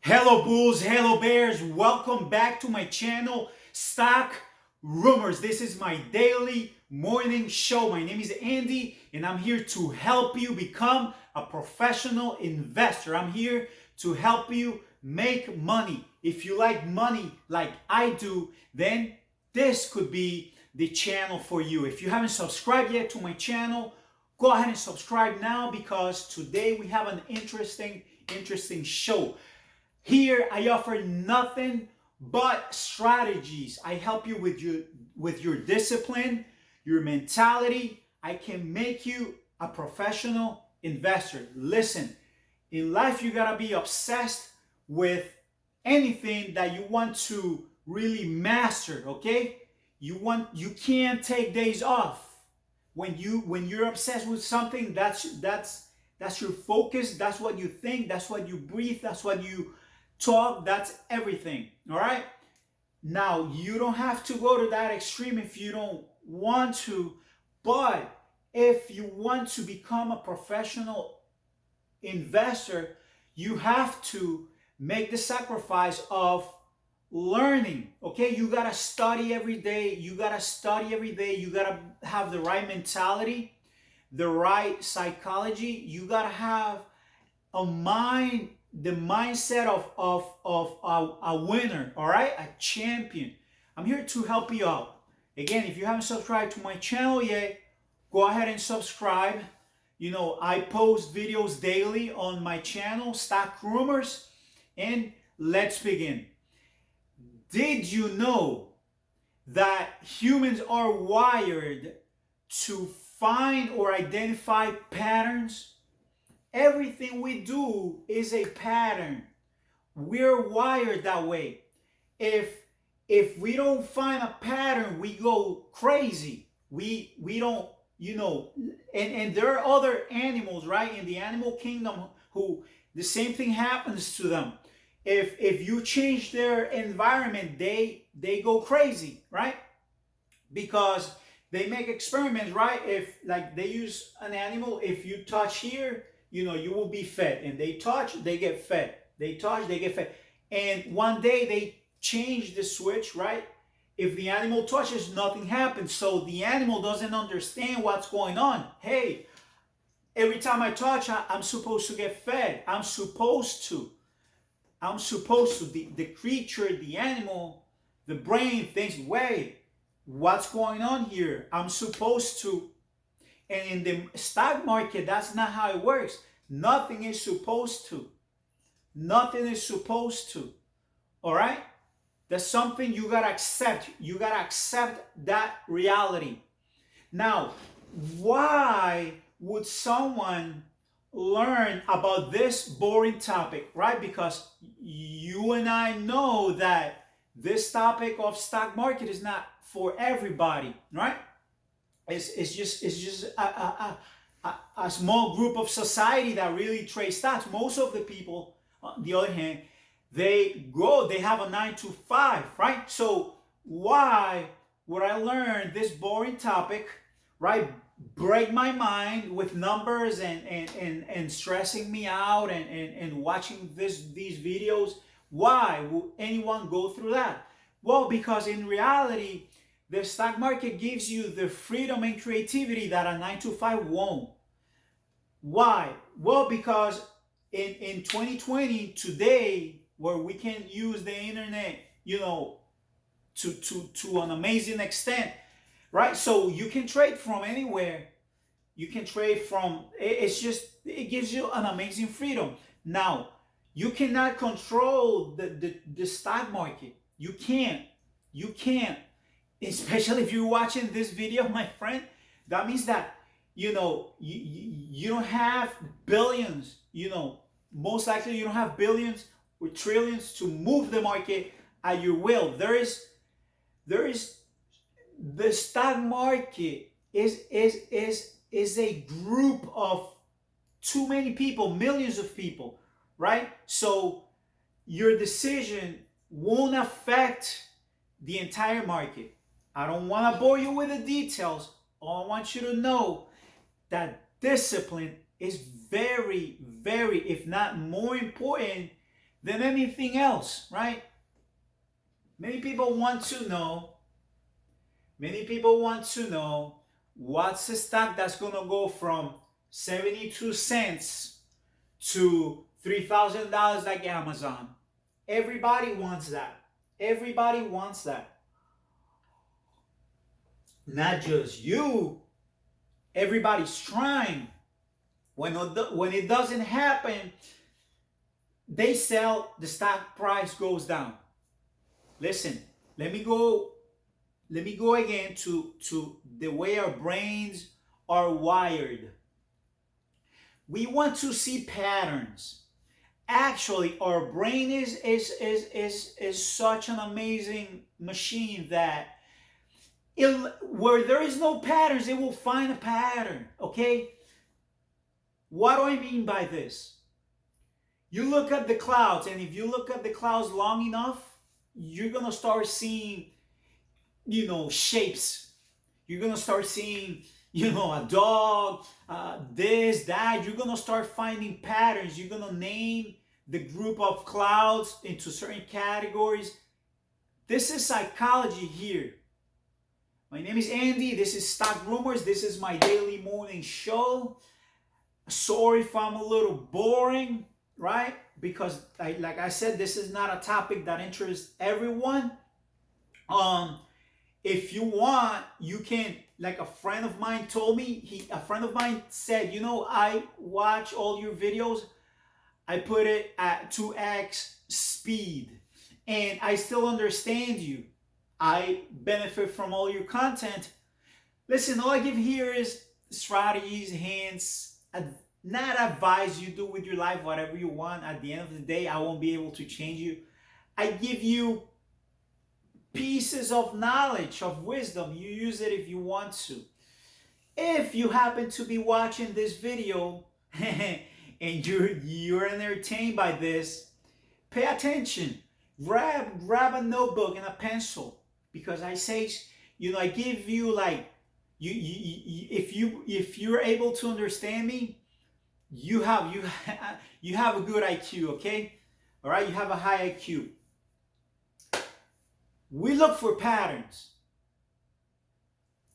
Hello bulls, hello bears, welcome back to my channel, Stock Rumors. This is my daily morning show. My name is Andy and I'm here to help you become a professional investor. I'm here to help you make money. If you like money like I do, then this could be the channel for you. If you haven't subscribed yet to my channel, go ahead and subscribe now because today we have an interesting show. Here I offer nothing but strategies. I help you with your discipline, your mentality. I can make you a professional investor. Listen, in life you got to be obsessed with anything that you want to really master, okay? You can't take days off. When you're obsessed with something, that's your focus, that's what you think, that's what you breathe, that's what you talk, that's everything. All right. Now, you don't have to go to that extreme if you don't want to, but if you want to become a professional investor, you have to make the sacrifice of learning. Okay, you got to study every day. You got to study every day. You got to have the right mentality, the right psychology. You got to have a mind, the mindset of a winner, all right, a champion. I'm here to help you out. Again, if you haven't subscribed to my channel yet, go ahead and subscribe. You know, I post videos daily on my channel, Stock Rumors, and let's begin. Did you know that humans are wired to find or identify patterns? Everything we do is a pattern. We're wired that way. If we don't find a pattern, we go crazy. We don't, and there are other animals, right, in the animal kingdom who the same thing happens to them. If you change their environment, they go crazy, right? Because they make experiments, right? If like they use an animal, if you touch here, you will be fed. And they touch, they get fed. They touch, they get fed. And one day they change the switch, right? If the animal touches, nothing happens. So the animal doesn't understand what's going on. Hey, every time I touch, I'm supposed to get fed. I'm supposed to. The creature, the animal, the brain thinks, wait, what's going on here? I'm supposed to. And in the stock market, that's not how it works. Nothing is supposed to. Nothing is supposed to. All right? That's something you got to accept. You got to accept that reality. Now, why would someone learn about this boring topic, right? Because you and I know that this topic of stock market is not for everybody, right? It's just a small group of society that really trade stocks. Most of the people, on the other hand, they have a 9 to 5, right? So why would I learn this boring topic, right? Break my mind with numbers and stressing me out and watching these videos. Why would anyone go through that? Well, because in reality, the stock market gives you the freedom and creativity that a 9 to 5 won't. Why? Well, because in 2020, today, where we can use the internet, to an amazing extent, right? So you can trade from anywhere. You can trade from, it gives you an amazing freedom. Now, you cannot control the stock market. You can't. You can't. Especially if you're watching this video, my friend, that means that, you don't have billions, most likely you don't have billions or trillions to move the market at your will. There is the stock market is a group of too many people, millions of people, right? So your decision won't affect the entire market. I don't want to bore you with the details. All I want you to know that discipline is very, very, if not more important than anything else, right? Many people want to know, many people want to know what's the stock that's going to go from 72 cents to $3,000 like Amazon. Everybody wants that. Everybody wants that. Not just you, everybody's trying. When it doesn't happen, they sell, the stock price goes down. Listen, let me go again to the way our brains are wired. We want to see patterns. Actually, our brain is such an amazing machine that where there is no patterns, it will find a pattern. Okay? What do I mean by this? You look at the clouds, and if you look at the clouds long enough, you're gonna start seeing, shapes. You're gonna start seeing, a dog, this, that. You're gonna start finding patterns. You're gonna name the group of clouds into certain categories. This is psychology here. My name is Andy. This is Stock Rumors. This is my daily morning show. Sorry if I'm a little boring, right? Because like I said, this is not a topic that interests everyone. If you want, you can, like a friend of mine told me, a friend of mine said, I watch all your videos. I put it at 2x speed and I still understand you. I benefit from all your content. Listen, all I give here is strategies, hints, not advice. You do with your life whatever you want. At the end of the day, I won't be able to change you. I give you pieces of knowledge, of wisdom. You use it if you want to. If you happen to be watching this video and you're entertained by this, pay attention. Grab a notebook and a pencil, because I say, I give you like, if you're able to understand me, you have a good IQ, okay? All right, you have a high IQ. We look for patterns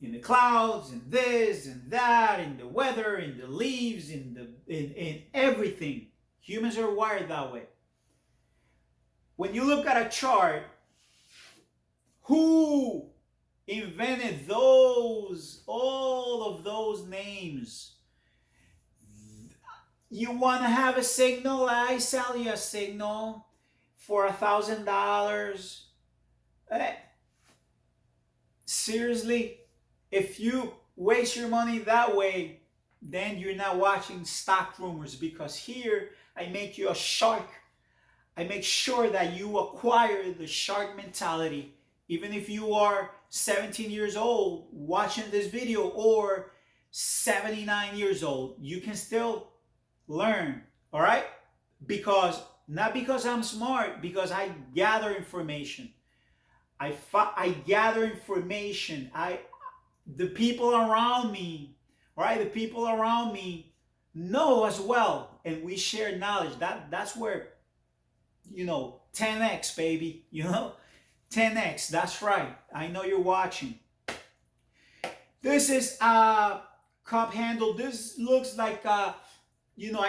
in the clouds, in this and that, in the weather, in the leaves, in everything. Humans are wired that way. When you look at a chart, who invented all of those names? You want to have a signal? I sell you a signal for $1,000. Seriously, if you waste your money that way, then you're not watching Stock Rumors, because here I make you a shark. I make sure that you acquire the shark mentality. Even if you are 17 years old watching this video, or 79 years old, you can still learn, all right? Not because I'm smart, because I gather information. I gather information. The people around me, right? The people around me know as well, and we share knowledge. That's where, 10x, baby. 10x. That's right. I know you're watching. This is a cup handle. This looks like I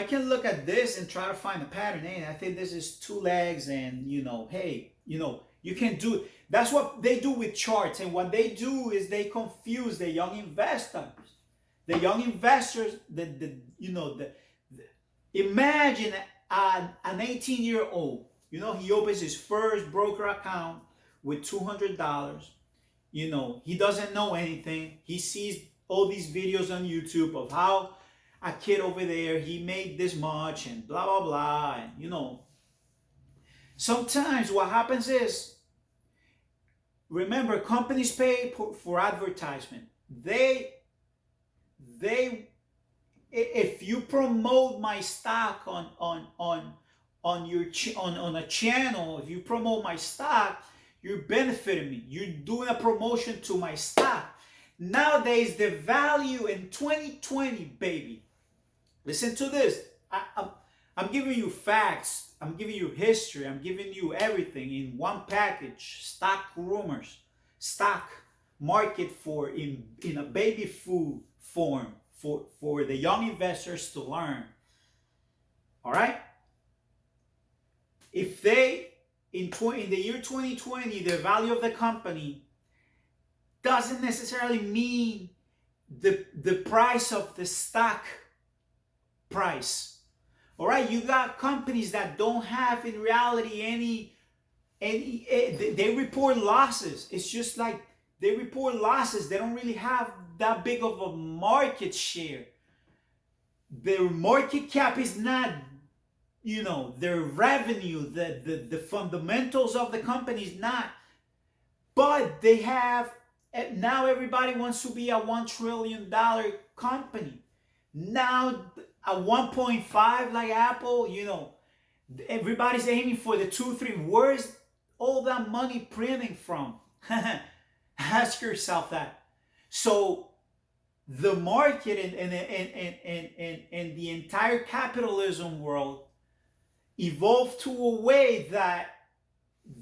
can look at this and try to find a pattern. Hey, I think this is 2 legs, and hey, you can do it. That's what they do with charts. And what they do is they confuse the young investors. The young investors, imagine an 18-year-old, he opens his first broker account with $200. He doesn't know anything. He sees all these videos on YouTube of how a kid over there, he made this much and blah, blah, blah. And, sometimes what happens is, remember, companies pay for advertisement. If you promote my stock on a channel, if you promote my stock, you're benefiting me. You're doing a promotion to my stock. Nowadays, the value in 2020, baby. Listen to this. I'm giving you facts. I'm giving you history. I'm giving you everything in one package. Stock rumors, stock market for in a baby food form for the young investors to learn. All right. If they in the year 2020 the value of the company doesn't necessarily mean the price of the stock price. All right, you got companies that don't have in reality any they report losses. It's just like they report losses. They don't really have that big of a market share. Their market cap is not, their revenue, the fundamentals of the company is not. But they have, now everybody wants to be a $1 trillion company. Now a 1.5 like Apple, everybody's aiming for the 2, 3. Where's all that money printing from? Ask yourself that. So the market and the entire capitalism world evolved to a way that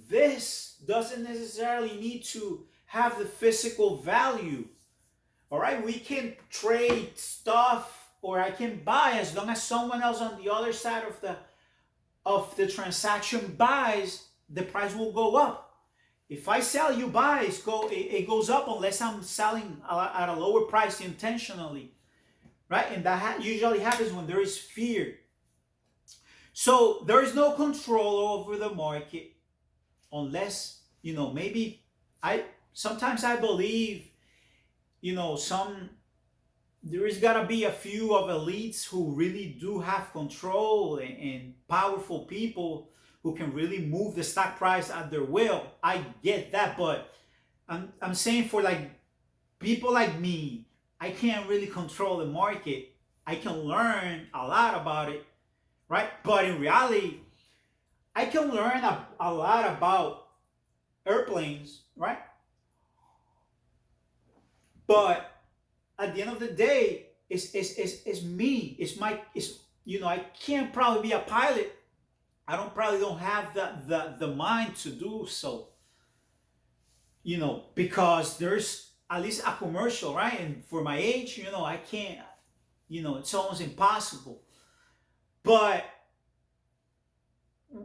this doesn't necessarily need to have the physical value. All right, we can trade stuff, or I can buy, as long as someone else on the other side of the transaction buys, the price will go up. If I sell, you buy, it goes up, unless I'm selling at a lower price intentionally, right? And that usually happens when there is fear. So there is no control over the market, unless, maybe sometimes I believe, there is gotta be a few of elites who really do have control, and powerful people who can really move the stock price at their will. I get that, but I'm saying for like people like me, I can't really control the market. I can learn a lot about it, right? But in reality, I can learn a lot about airplanes, right? But at the end of the day, it's me. I can't probably be a pilot. I probably don't have the mind to do so. Because there's at least a commercial, right? And for my age, I can't. It's almost impossible. But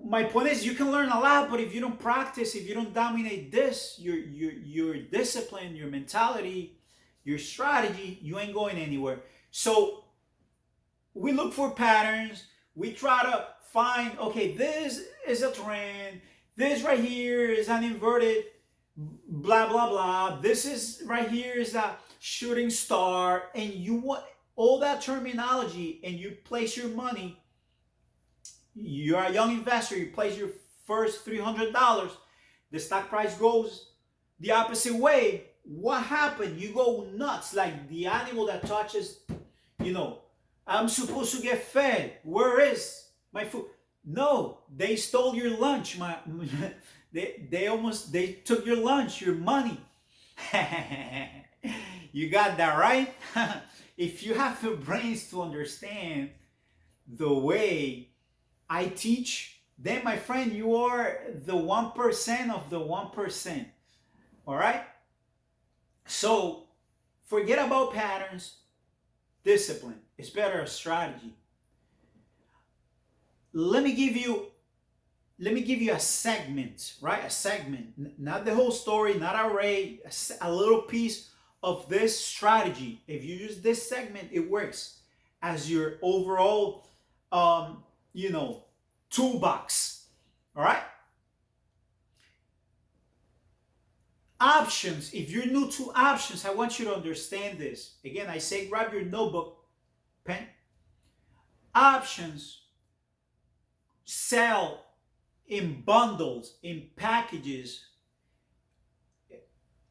my point is, you can learn a lot, but if you don't practice, if you don't dominate this, your discipline, your mentality, your strategy, you ain't going anywhere. So we look for patterns. We try to find, okay, this is a trend. This right here is an inverted blah, blah, blah. This is right here is a shooting star. And you want all that terminology, and you place your money. You're a young investor. You place your first $300. The stock price goes the opposite way. What happened? You go nuts, like the animal that touches, I'm supposed to get fed. Where is my food? No, they stole your lunch. They took your lunch, your money. You got that right? If you have the brains to understand the way I teach, then my friend, you are the 1% of the 1%. All right? So forget about patterns. Discipline. It's better a strategy. Let me give you a segment, right? A segment, not the whole story, not an array, a little piece of this strategy. If you use this segment, it works as your overall, toolbox. All right. Options. If you're new to options, I want you to understand this. Again, I say grab your notebook, pen. Options sell in bundles, in packages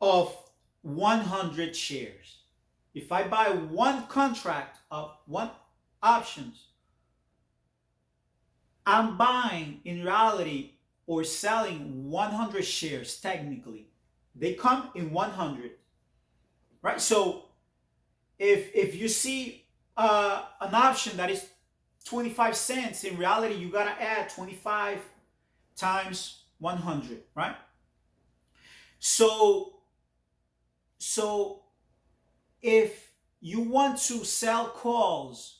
of 100 shares. If I buy one contract of one options, I'm buying in reality or selling 100 shares technically. They come in 100, right? So if you see an option that is 25 cents. In reality, you got to add 25 times 100, right? So if you want to sell calls,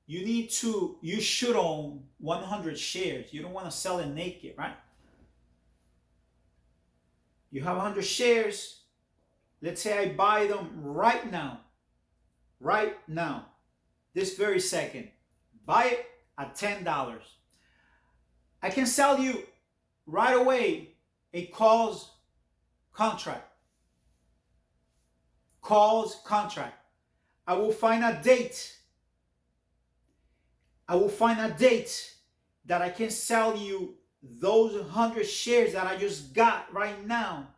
you should own 100 shares. You don't want to sell it naked, right? You have 100 shares. Let's say I buy them right now, this very second. Buy it at $10. I can sell you right away a calls contract. I will find a date. That I can sell you those 100 shares that I just got right now.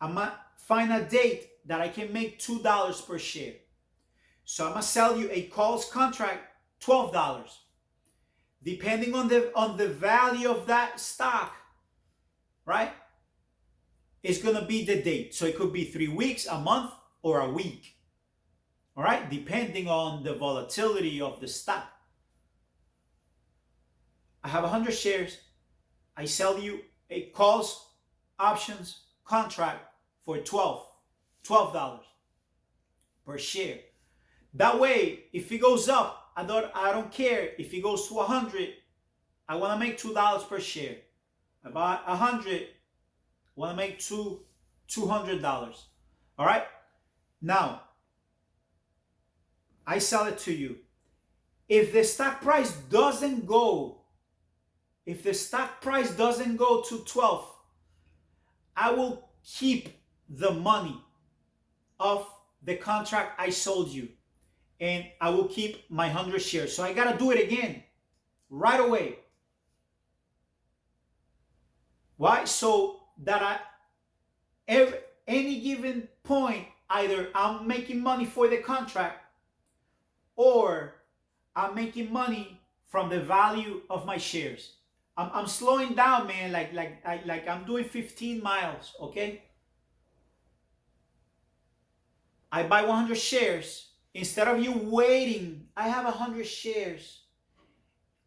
I'm going to find a date that I can make $2 per share. So I'm going to sell you a calls contract, $12. Depending on the value of that stock, right? It's going to be the date. So it could be 3 weeks, a month, or a week. All right? Depending on the volatility of the stock. I have 100 shares. I sell you a calls options contract for $12 per share. That way, if it goes up, I don't care. If it goes to 100, I want to make $2 per share. About 100, I want to make $200. All right? Now, I sell it to you. If the stock price doesn't go to 12, I will keep the money of the contract I sold you, and I will keep my 100 shares. So I got to do it again right away. Why? So that any given point, either I'm making money for the contract or I'm making money from the value of my shares. I'm slowing down, man, like I'm doing 15 miles, okay? I buy 100 shares. Instead of you waiting, I have 100 shares.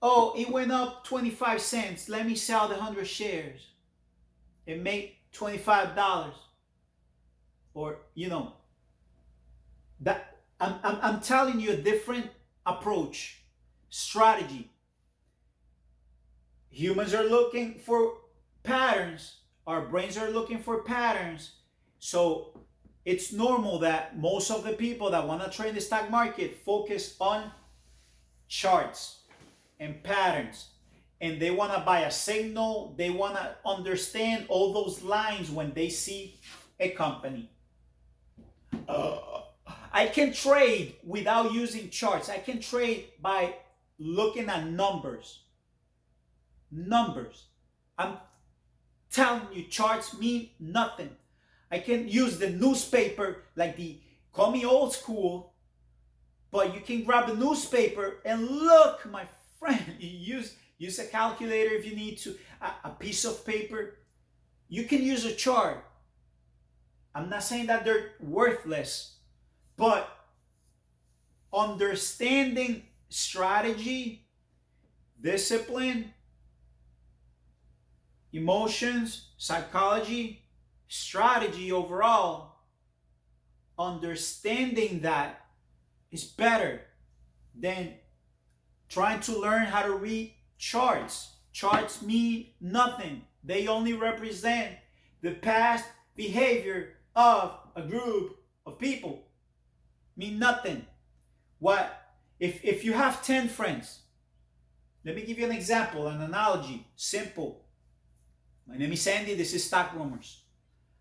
Oh, it went up 25 cents. Let me sell the 100 shares and make $25. Or, that I'm telling you a different approach, strategy. Humans are looking for patterns. Our brains are looking for patterns. So it's normal that most of the people that want to trade the stock market focus on charts and patterns. And they want to buy a signal. They want to understand all those lines when they see a company. I can trade without using charts. I can trade by looking at numbers. I'm telling you, charts mean nothing. I can use the newspaper, call me old school, but you can grab the newspaper and look, my friend. Use a calculator if you need to, a piece of paper. You can use a chart. I'm not saying that they're worthless, but understanding strategy, discipline, emotions, psychology, strategy overall, understanding that is better than trying to learn how to read charts. Charts mean nothing. They only represent the past behavior of a group of people. Mean nothing. What if you have 10 friends? Let me give you an example, an analogy, simple. My name is Andy, this is Stock Rumors.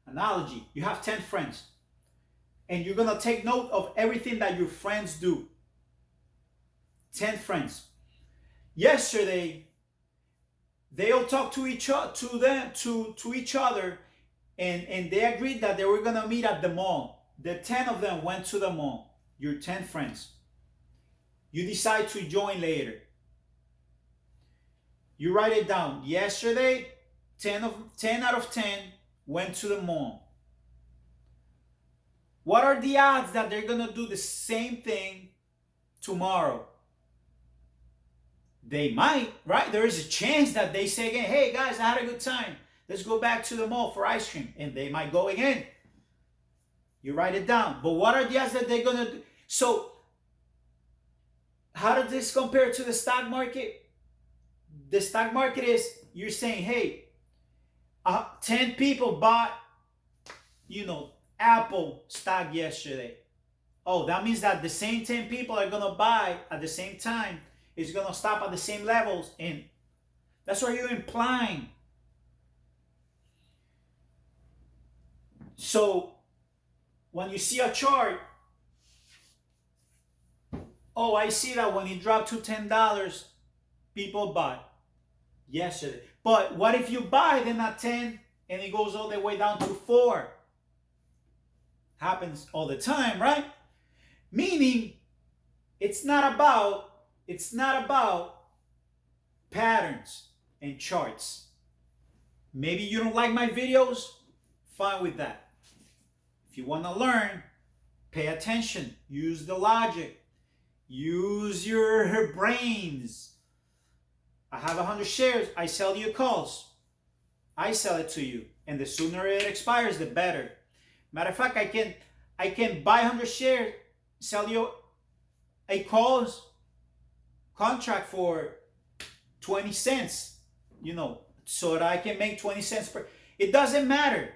Analogy, you have 10 friends. And you're going to take note of everything that your friends do. 10 friends. Yesterday, they all talked to each other, and they agreed that they were going to meet at the mall. The 10 of them went to the mall. Your 10 friends. You decide to join later. You write it down. Yesterday, 10 out of 10 went to the mall. What are the odds that they're going to do the same thing tomorrow? They might, right? There is a chance that they say again, hey guys, I had a good time. Let's go back to the mall for ice cream. And they might go again. You write it down. But what are the odds that they're going to do? So, how does this compare to the stock market? The stock market is, you're saying, hey, 10 people bought, Apple stock yesterday. Oh, that means that the same 10 people are going to buy at the same time. It's going to stop at the same levels. And that's what you're implying. So, when you see a chart, oh, I see that when it dropped to $10, people bought yesterday. But what if you buy then at 10 and it goes all the way down to 4? Happens all the time, right? Meaning, it's not about patterns and charts. Maybe you don't like my videos, fine with that. If you want to learn, pay attention, use the logic, use your brains. I have 100 shares, I sell you calls. I sell it to you, and the sooner it expires, the better. Matter of fact, I can buy 100 shares, sell you a calls contract for 20 cents, so that I can make 20 cents per. It doesn't matter.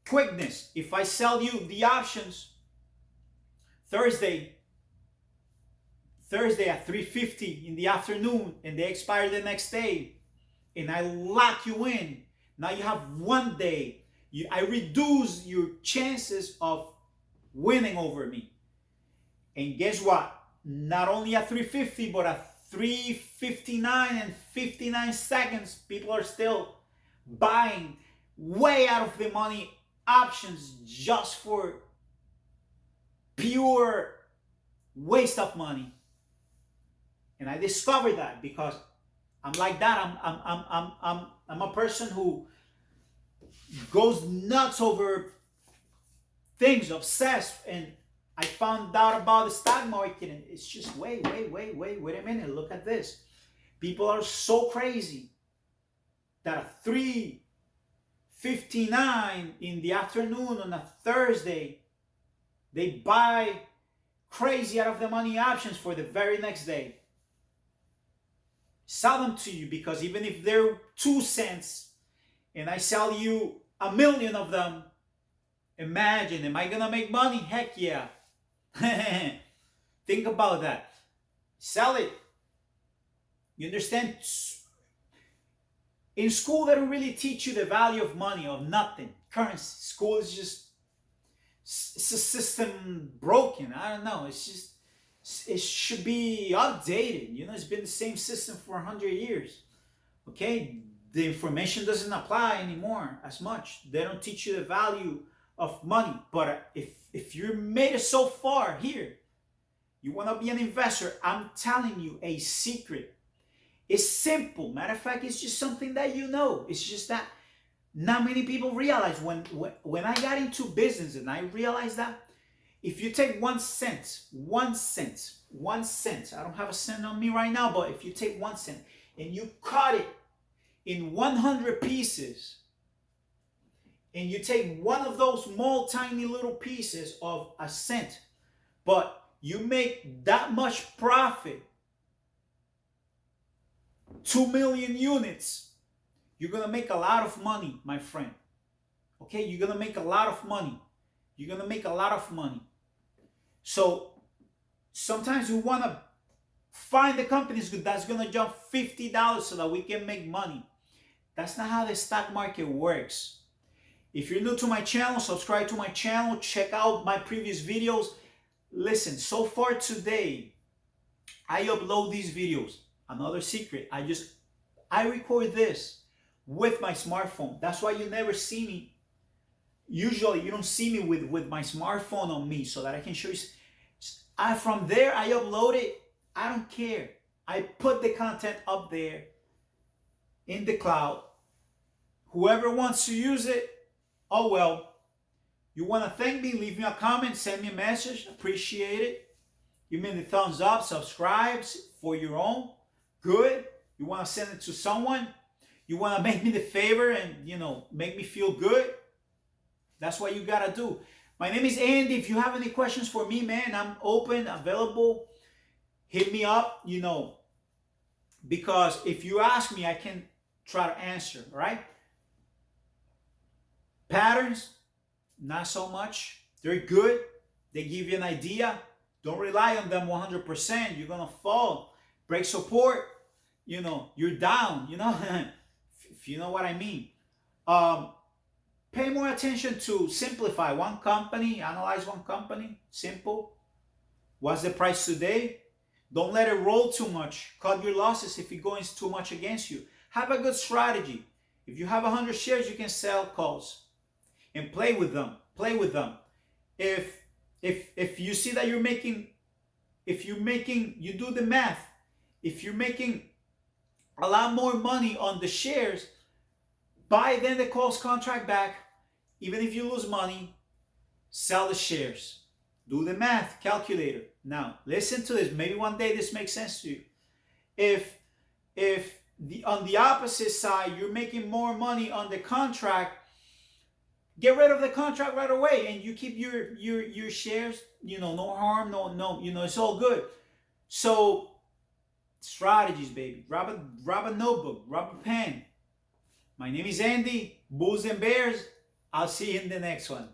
Quickness. If I sell you the options Thursday at 3:50 in the afternoon and they expire the next day and I lock you in, now you have one day. I reduce your chances of winning over me. And guess what? Not only at 3:50, but at 3:59 and 59 seconds, people are still buying way out of the money options just for pure waste of money. And I discovered that because I'm like that. I'm a person who goes nuts over things, obsessed. And I found out about the stock market, and it's just wait a minute, look at this. People are so crazy that at 3:59 in the afternoon on a Thursday, they buy crazy out of the money options for the very next day. Sell them to you, because even if they're 2 cents and I sell you 1 million of them, imagine, am I gonna make money? Heck yeah. Think about that. Sell it. You understand? In school, they don't really teach you the value of money, of nothing. Currency. School is just, it's a system broken. I don't know. It's just, it should be updated. It's been the same system for 100 years. Okay? The information doesn't apply anymore as much. They don't teach you the value of money. But if you're made it so far here, you want to be an investor, I'm telling you a secret. It's simple. Matter of fact, it's just something that you know. It's just that not many people realize. When I got into business and I realized that if you take 1 cent, I don't have a cent on me right now, but if you take 1 cent and you cut it in 100 pieces, and you take one of those small, tiny little pieces of a cent, but you make that much profit, 2 million units, you're going to make a lot of money, my friend. Okay? You're going to make a lot of money. You're going to make a lot of money. So sometimes we want to find the companies that's going to jump $50 so that we can make money. That's not how the stock market works. If you're new to my channel, subscribe to my channel. Check out my previous videos. Listen, so far today, I upload these videos. Another secret, I record this with my smartphone. That's why you never see me. Usually, you don't see me with my smartphone on me, so that I can show you. From there, I upload it. I don't care. I put the content up there in the cloud. Whoever wants to use it, oh well. You want to thank me? Leave me a comment, send me a message. Appreciate it. Give me the thumbs up, subscribe for your own. good, you want to send it to someone, you want to make me the favor and, make me feel good, that's what you got to do. My name is Andy. If you have any questions for me, man, I'm open, available. Hit me up, because if you ask me, I can try to answer, right? Patterns, not so much. They're good. They give you an idea. Don't rely on them 100%. You're going to fall. Break support, you're down, if you know what I mean. Pay more attention to simplify one company, analyze one company, simple. What's the price today? Don't let it roll too much. Cut your losses if it goes too much against you. Have a good strategy. If you have 100 shares, you can sell calls and play with them. Play with them. If you see that you do the math, if you're making a lot more money on the shares, buy then the calls contract back. Even if you lose money, sell the shares. Do the math, calculator. Now, listen to this. Maybe one day this makes sense to you. If on the opposite side, you're making more money on the contract, get rid of the contract right away and you keep your shares, no harm, no, it's all good. So, strategies, baby. Grab a notebook, grab a pen. My name is Andy, Bulls and Bears. I'll see you in the next one.